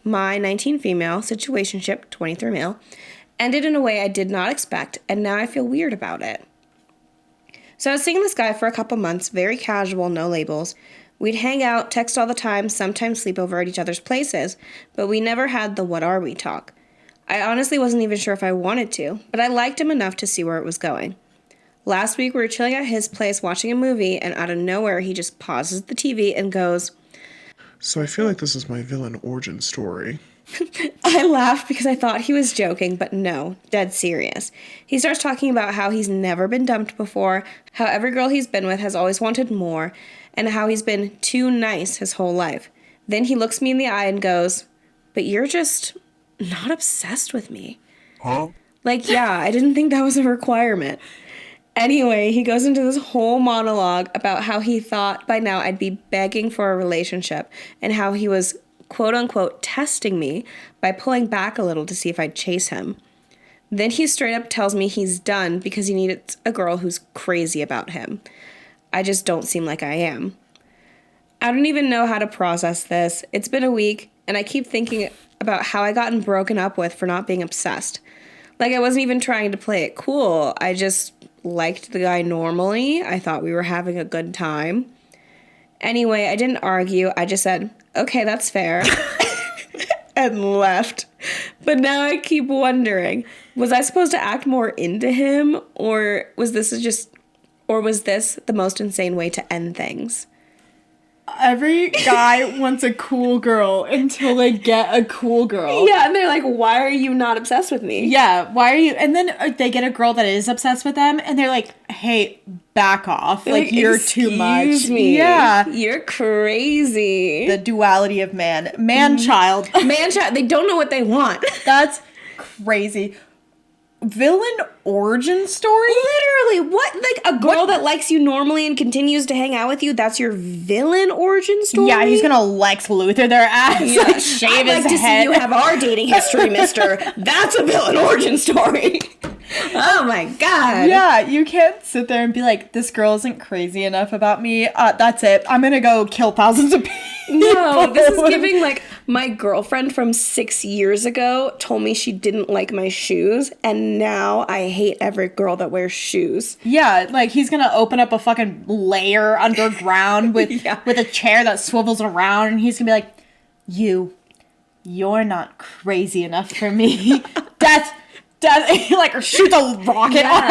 my 19 female, situationship, 23 male, ended in a way I did not expect, and now I feel weird about it. So I was seeing this guy for a couple months, very casual, no labels. We'd hang out, text all the time, sometimes sleep over at each other's places, but we never had the what are we talk. I honestly wasn't even sure if I wanted to, but I liked him enough to see where it was going. Last week we were chilling at his place watching a movie, and out of nowhere he just pauses the TV and goes, "So I feel like this is my villain origin story." I laughed because I thought he was joking, but no, dead serious. He starts talking about how he's never been dumped before, how every girl he's been with has always wanted more, and how he's been too nice his whole life. Then he looks me in the eye and goes, "But you're just not obsessed with me." Huh? Like, yeah, I didn't think that was a requirement. Anyway, he goes into this whole monologue about how he thought by now I'd be begging for a relationship, and how he was quote-unquote testing me by pulling back a little to see if I'd chase him. Then he straight up tells me he's done because he needs a girl who's crazy about him. I just don't seem like I am. I don't even know how to process this. It's been a week, and I keep thinking about how I gotten broken up with for not being obsessed. Like, I wasn't even trying to play it cool. I just liked the guy normally. I thought we were having a good time. Anyway, I didn't argue. I just said, "Okay, that's fair," and left. But now I keep wondering, was I supposed to act more into him, or was this the most insane way to end things? Every guy wants a cool girl until they get a cool girl. Yeah, and they're like, "Why are you not obsessed with me?" Yeah, why are you? And then they get a girl that is obsessed with them, and they're like, "Hey, back off. Like, you're too much." Excuse me. Yeah. You're crazy. The duality of man-child. Man-child, they don't know what they want. That's crazy. Villain origin story? Literally, what? Like, a girl that likes you normally and continues to hang out with you, that's your villain origin story? Yeah, he's gonna Lex Luthor their ass, Yeah. like, shave I'd his like to head. see you have our dating history, mister. That's a villain origin story. Oh my god. Yeah, you can't sit there and be like, "This girl isn't crazy enough about me. That's it. I'm gonna go kill thousands of people." No, this is giving, like, my girlfriend from 6 years ago told me she didn't like my shoes, and now I hate every girl that wears shoes. Yeah, like, he's gonna open up a fucking lair underground with Yeah. with a chair that swivels around, and he's gonna be like, you're not crazy enough for me." Death, like, or shoot a rocket. Yeah.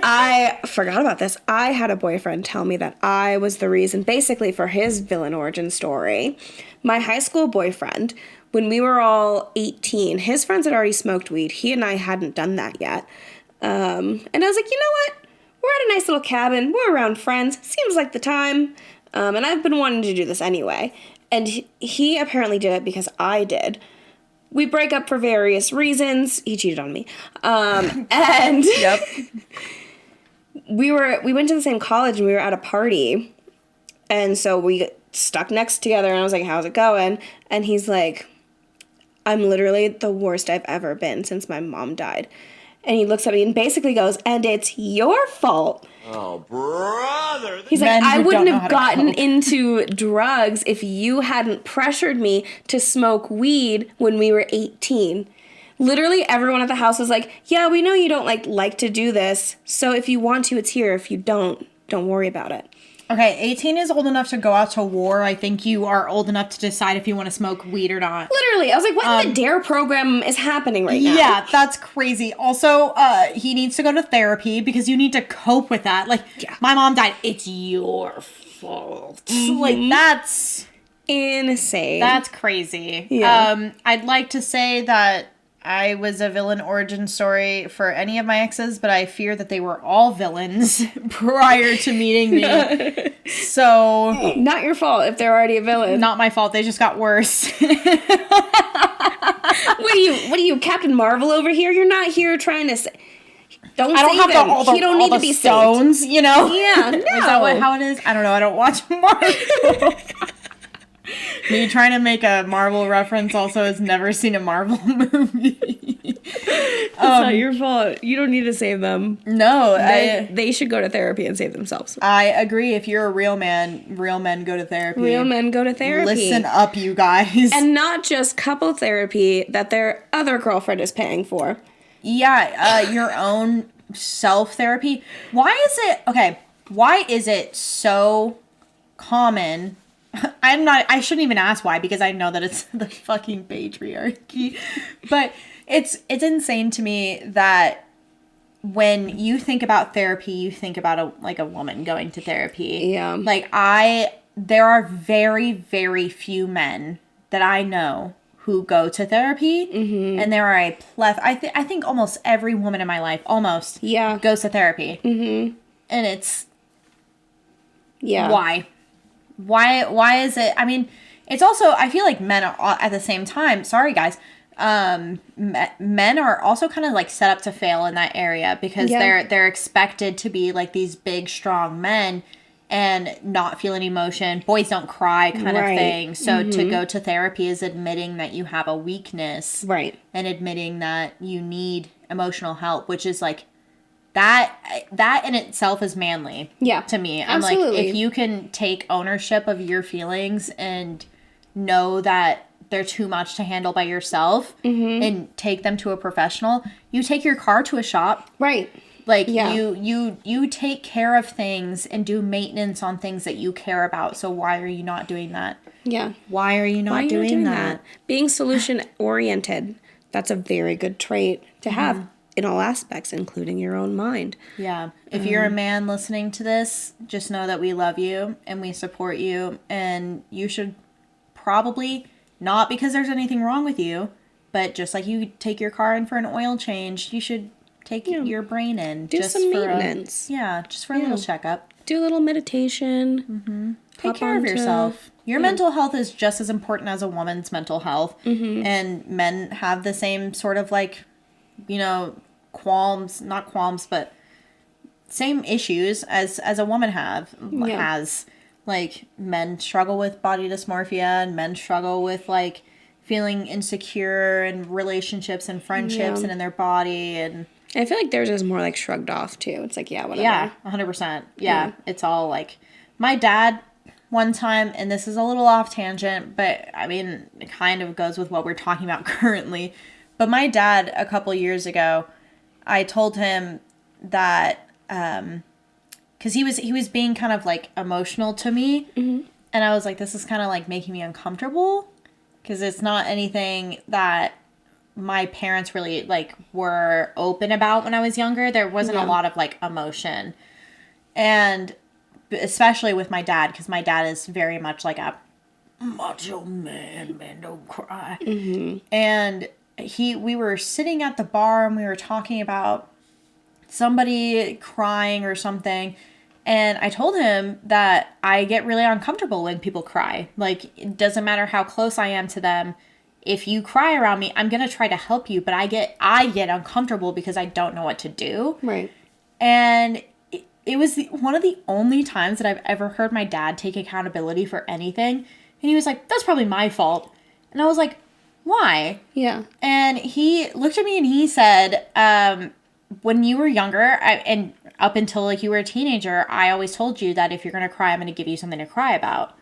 I forgot about this. I had a boyfriend tell me that I was the reason, basically, for his villain origin story. My high school boyfriend, when we were all 18, his friends had already smoked weed. He and I hadn't done that yet. And I was like, you know what? We're at a nice little cabin. We're around friends. Seems like the time. And I've been wanting to do this anyway. And he apparently did it because I did. We break up for various reasons. He cheated on me. And Yep. we went to the same college and we were at a party. And so we stuck next together and I was like, "How's it going?" And he's like, "I'm literally the worst I've ever been since my mom died." And he looks at me and basically goes, "And it's your fault." Oh, brother. He's like, Men who "I don't wouldn't know have how to gotten cope." into drugs if you hadn't pressured me to smoke weed when we were 18. Literally everyone at the house was like, "Yeah, we know you don't like to do this. So if you want to, it's here. If you don't worry about it." Okay, 18 is old enough to go out to war. I think you are old enough to decide if you want to smoke weed or not. Literally, I was like, what in the DARE program is happening right now? Yeah, that's crazy. Also, he needs to go to therapy because you need to cope with that. Like, Yeah. my mom died. It's your fault. Like, that's Insane. That's crazy. Yeah. I'd like to say that I was a villain origin story for any of my exes, but I fear that they were all villains prior to meeting me. So, not your fault if they're already a villain. not my fault. They just got worse. What are you, Captain Marvel over here? You're not here trying to say... I don't have he don't need to be stones, saved. you know? Yeah, no. Is that how it is? I don't know. I don't watch Marvel. Me trying to make a Marvel reference also has never seen a Marvel movie. It's not your fault. You don't need to save them. No, They should go to therapy and save themselves. I agree. If you're a real man, real men go to therapy. Real men go to therapy. Listen up, you guys. And not just couple therapy that their other girlfriend is paying for. Yeah, your own self-therapy. Why is it so common? I shouldn't even ask why, because I know that it's the fucking patriarchy. But it's insane to me that when you think about therapy, you think about a woman going to therapy. Yeah. Like there are very, very few men that I know who go to therapy, and there are a I think almost every woman in my life goes to therapy. And it's why is it? I mean, it's also, I feel like men are at the same time, sorry guys, men are also kind of like set up to fail in that area, because they're expected to be like these big strong men and not feel any emotion. Boys don't cry kind of thing. So to go to therapy is admitting that you have a weakness. Right. And admitting that you need emotional help, which is like, that in itself is manly. Yeah. To me. Absolutely. I'm like, if you can take ownership of your feelings and know that they're too much to handle by yourself and take them to a professional, you take your car to a shop. Right. Like, you take care of things and do maintenance on things that you care about. So why are you not doing that? Yeah. Why are you not doing that? Being solution oriented, that's a very good trait to have in all aspects, including your own mind. Yeah. If you're a man listening to this, just know that we love you and we support you. And you should probably, not because there's anything wrong with you, but just like you take your car in for an oil change, you should take your brain in. Do just some for maintenance. just for a little checkup. Do a little meditation. Take care of yourself. Your mental health is just as important as a woman's mental health. And men have the same sort of like, not qualms, but same issues as a woman has. Like, men struggle with body dysmorphia, and men struggle with like feeling insecure in relationships and friendships and in their body. And I feel like theirs is more like shrugged off too. It's like, whatever. Yeah, 100%. Yeah, it's all like, my dad one time, and this is a little off tangent, but I mean, it kind of goes with what we're talking about currently. But my dad, a couple years ago, I told him that, because he was being kind of like emotional to me, and I was like, this is kind of like making me uncomfortable, because it's not anything that my parents really like were open about when I was younger. There wasn't a lot of like emotion, and especially with my dad, because my dad is very much like a macho man don't cry. And we were sitting at the bar and we were talking about somebody crying or something, and I told him that I get really uncomfortable when people cry. Like, it doesn't matter how close I am to them. If you cry around me, I'm going to try to help you, but I get uncomfortable because I don't know what to do. Right. And it was one of the only times that I've ever heard my dad take accountability for anything. And he was like, that's probably my fault. And I was like, why? Yeah. And he looked at me and he said, when you were younger, and up until like you were a teenager, I always told you that if you're going to cry, I'm going to give you something to cry about.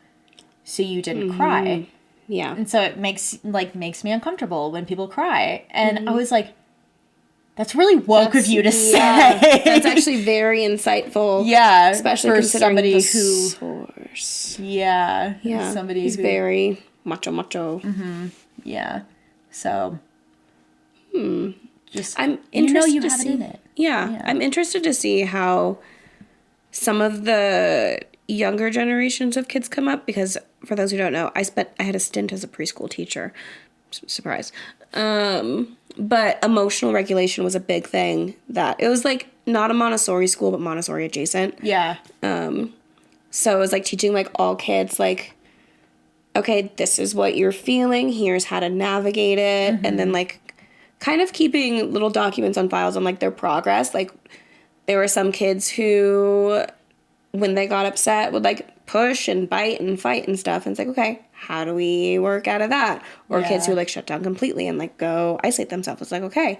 So you didn't cry. Yeah. And so it makes me uncomfortable when people cry. And I was like, that's really woke of you to say. That's actually very insightful. Yeah. Especially for considering somebody the who source. Yeah. Yeah. Somebody who's who very macho. Yeah. So just I'm interested you to have see, it in it. Yeah. I'm interested to see how some of the younger generations of kids come up, because for those who don't know, I had a stint as a preschool teacher. Surprise. But emotional regulation was a big thing. That it was like not a Montessori school, but Montessori adjacent. Yeah. So it was like teaching like all kids like, okay, this is what you're feeling. Here's how to navigate it. And then like kind of keeping little documents on files on like their progress. Like there were some kids who, when they got upset, would like push and bite and fight and stuff. And it's like, okay, how do we work out of that? Or kids who like shut down completely and like go isolate themselves. It's like, okay,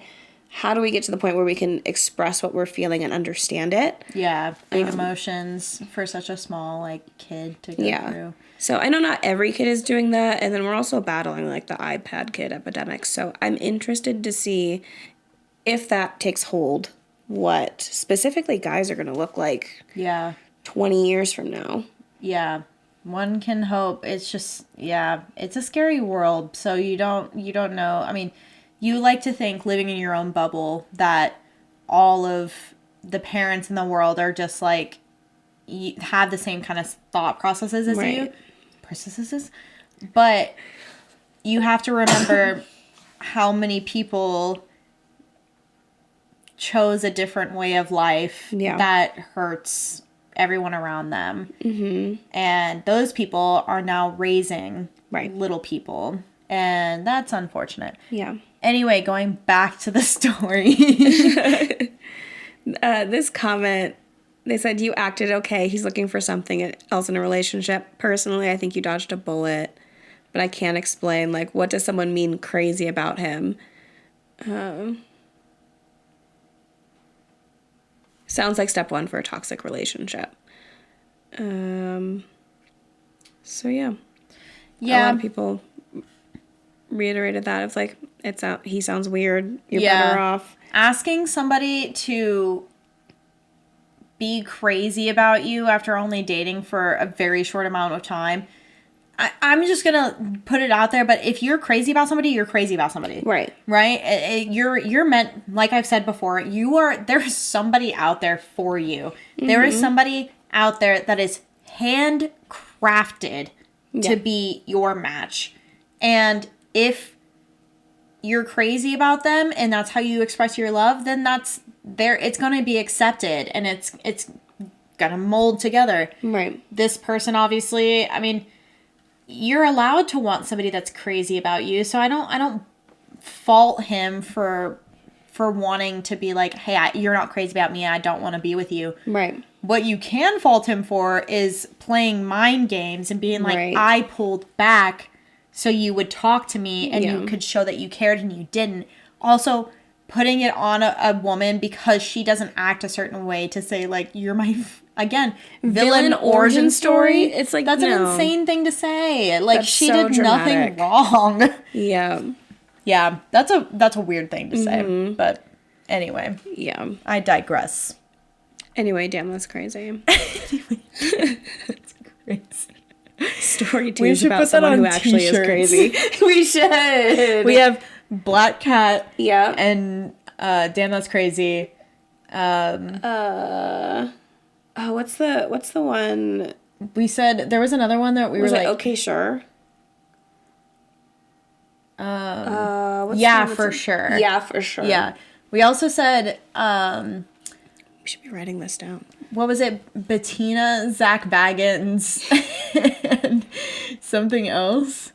how do we get to the point where we can express what we're feeling and understand it? Yeah, big emotions for such a small like kid to go through. So I know not every kid is doing that, and then we're also battling like the iPad kid epidemic. So I'm interested to see if that takes hold, what specifically guys are going to look like 20 years from now. Yeah. One can hope. It's just, it's a scary world. So you don't know. I mean, you like to think living in your own bubble that all of the parents in the world are just like, have the same kind of thought processes as you. But you have to remember how many people chose a different way of life that hurts everyone around them. Mm-hmm. And those people are now raising little people. And that's unfortunate. Yeah. Anyway, going back to the story. This comment, they said, you acted okay. He's looking for something else in a relationship. Personally, I think you dodged a bullet. But I can't explain, like, what does someone mean crazy about him? Sounds like step one for a toxic relationship. So, yeah. Yeah. A lot of people reiterated that. It's like, he sounds weird. You're better off. Asking somebody to be crazy about you after only dating for a very short amount of time. I'm just going to put it out there, but if you're crazy about somebody, you're crazy about somebody. Right. Right? You're meant, like I've said before, there's somebody out there for you. Mm-hmm. There is somebody out there that is handcrafted to be your match. And if you're crazy about them and that's how you express your love, then it's going to be accepted and it's going to mold together. Right. This person, obviously, I mean, you're allowed to want somebody that's crazy about you. So I don't fault him for wanting to be like, hey, you're not crazy about me. I don't want to be with you. Right. What you can fault him for is playing mind games and being like, I pulled back so you would talk to me and you could show that you cared and you didn't. Also, putting it on a woman because she doesn't act a certain way to say, like, you're my, again, villain origin story. It's like, that's an insane thing to say. Like, that's she did nothing wrong. Yeah. Yeah, that's a weird thing to say. But anyway. Yeah. I digress. Anyway, damn, that's crazy. Anyway, that's crazy. Story 2 is about someone who actually is crazy. We should. We have Black Cat. Yeah. And damn, that's crazy. What's the one? We said there was another one that we were like, okay, sure. Yeah, for sure. Yeah, for sure. Yeah. We also said, we should be writing this down. What was it? Bettina, Zach Baggins, and something else.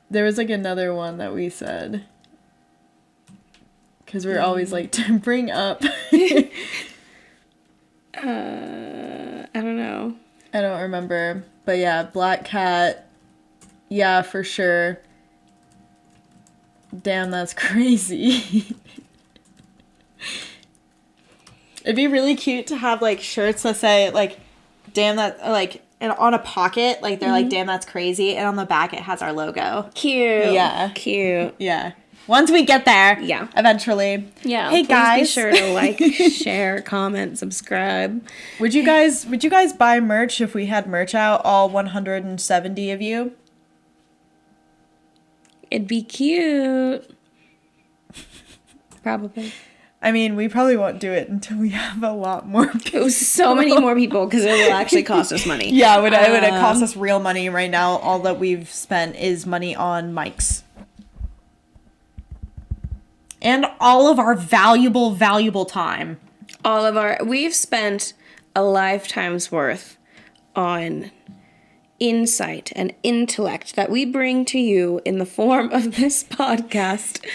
There was like another one that we said. Because we're always like to bring up. I don't know. I don't remember. But yeah, Black Cat. Yeah, for sure. Damn, that's crazy. It'd be really cute to have, like, shirts that say, like, damn, that, like, and on a pocket, like, they're like, damn, that's crazy. And on the back, it has our logo. Cute. Yeah. Cute. Yeah. Once we get there. Yeah. Eventually. Yeah. Hey, guys. Be sure to like, share, comment, subscribe. Would you guys buy merch if we had merch out, all 170 of you? It'd be cute. Probably. I mean, we probably won't do it until we have a lot more people. So many more people, because it will actually cost us money. Yeah, it would cost us real money right now. All that we've spent is money on mics. And all of our valuable, valuable time. We've spent a lifetime's worth on insight and intellect that we bring to you in the form of this podcast.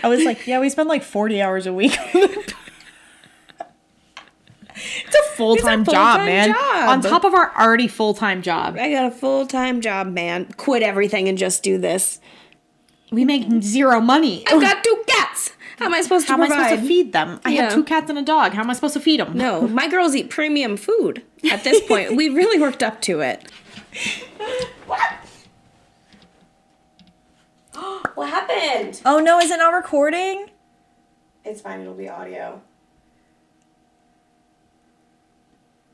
I was like, yeah, we spend like 40 hours a week. It's a full-time job, man. On top of our already full-time job. I got a full-time job, man. Quit everything and just do this. We make zero money. I've got 2 cats. How am I supposed to provide? How am I supposed to feed them? I have 2 cats and a dog. How am I supposed to feed them? No, my girls eat premium food. At this point, we really worked up to it. What? What happened? Oh no, is it not recording? It's fine, it'll be audio.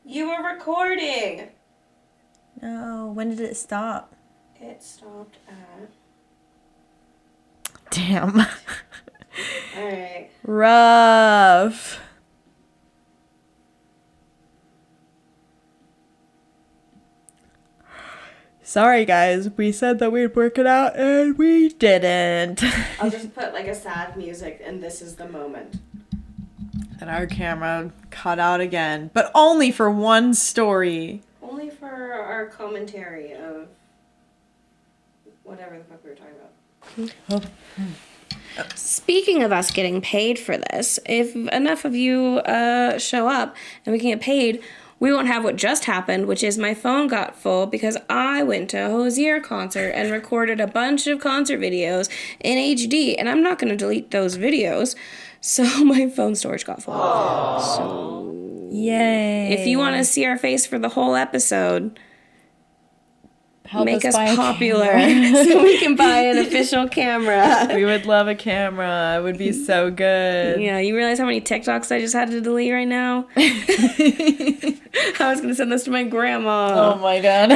You were recording. No, when did it stop? It stopped at... Damn. Alright. Rough. Sorry, guys. We said that we'd work it out, and we didn't. I'll just put like a sad music, and this is the moment. And our camera cut out again, but only for one story. Only for our commentary of whatever the fuck we were talking about. Oh. Speaking of us getting paid for this, if enough of you show up and we can get paid, we won't have what just happened, which is my phone got full because I went to a Hozier concert and recorded a bunch of concert videos in HD, and I'm not going to delete those videos, so my phone storage got full. Aww. So, yay. If you want to see our face for the whole episode, make us popular so we can buy an official camera. We would love a camera. It would be so good. Yeah, you realize how many TikToks I just had to delete right now? I was going to send this to my grandma. Oh my god.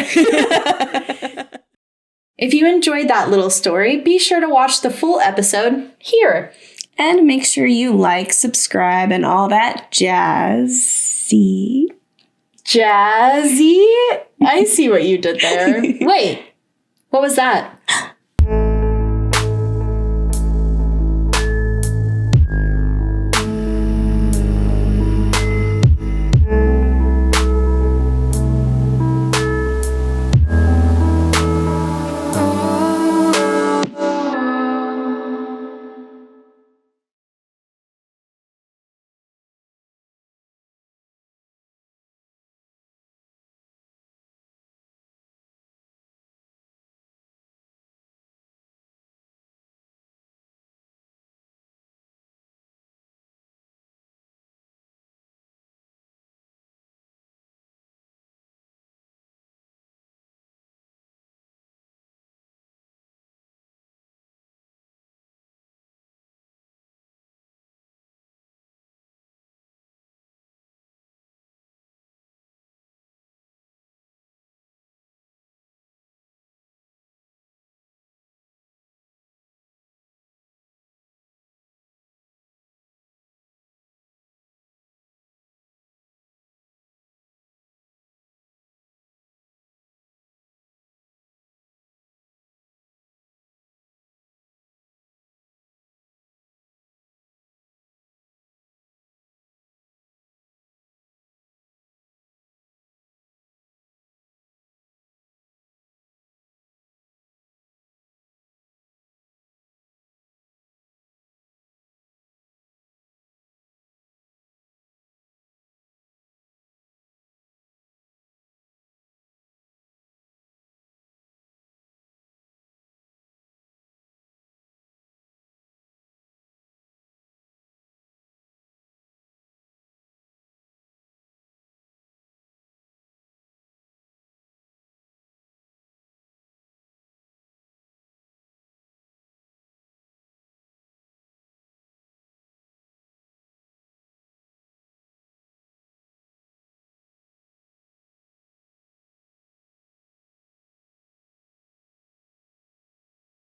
If you enjoyed that little story, be sure to watch the full episode here. And make sure you like, subscribe, and all that jazzy. Jazzy? I see what you did there. Wait, what was that?